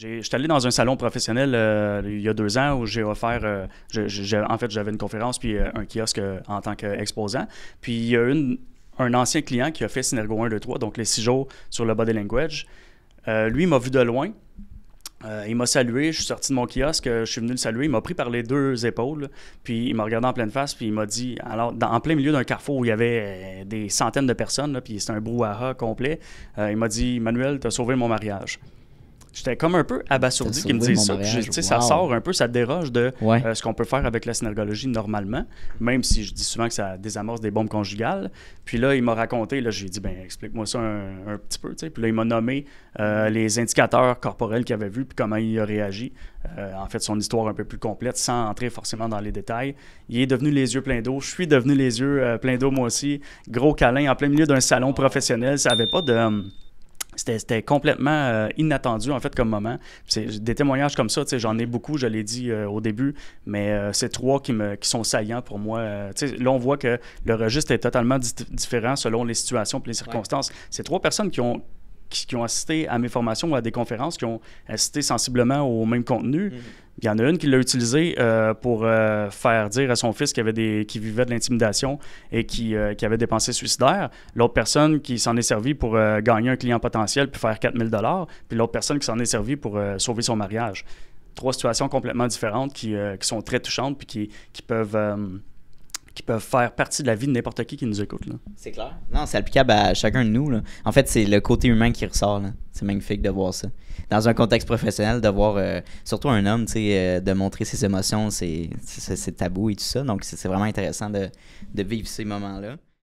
J'étais allé dans un salon professionnel il y a 2 ans où j'ai offert, en fait, j'avais une conférence puis un kiosque en tant qu'exposant. Puis il y a un ancien client qui a fait Synergo 1, 2, 3, donc les 6 jours sur le body language. Lui, il m'a vu de loin. Il m'a salué, je suis sorti de mon kiosque, je suis venu le saluer, il m'a pris par les 2 épaules, puis il m'a regardé en pleine face, puis il m'a dit, alors, en plein milieu d'un carrefour où il y avait des centaines de personnes, là, puis c'était un brouhaha complet, il m'a dit, Manuel, t'as sauvé mon mariage. J'étais comme un peu abasourdi qu'il me dise ça. Ça sort un peu, ça déroge de ce qu'on peut faire avec la synergologie normalement, même si je dis souvent que ça désamorce des bombes conjugales. Puis là, il m'a raconté, là, j'ai dit, ben explique-moi ça un petit peu. T'sais. Puis là, il m'a nommé les indicateurs corporels qu'il avait vus, puis comment il a réagi. En fait, son histoire un peu plus complète, sans entrer forcément dans les détails. Il est devenu les yeux pleins d'eau. Je suis devenu les yeux pleins d'eau moi aussi. Gros câlin en plein milieu d'un salon professionnel. Ça n'avait pas de... C'était complètement inattendu, en fait, comme moment. Des témoignages comme ça, j'en ai beaucoup, je l'ai dit au début, mais c'est 3 qui sont saillants pour moi. Là, on voit que le registre est totalement différent selon les situations et les circonstances. C'est 3 personnes qui ont assisté à mes formations ou à des conférences, qui ont assisté sensiblement au même contenu. Il y en a une qui l'a utilisé pour faire dire à son fils qui vivait de l'intimidation et qui avait des pensées suicidaires. L'autre personne qui s'en est servi pour gagner un client potentiel puis faire 4 000 $. Puis l'autre personne qui s'en est servi pour sauver son mariage. 3 situations complètement différentes qui sont très touchantes puis qui peuvent faire partie de la vie de n'importe qui nous écoute. Là. C'est clair. Non, c'est applicable à chacun de nous. Là. En fait, c'est le côté humain qui ressort. Là. C'est magnifique de voir ça. Dans un contexte professionnel, de voir, surtout un homme, de montrer ses émotions, c'est tabou et tout ça. Donc, c'est vraiment intéressant de vivre ces moments-là.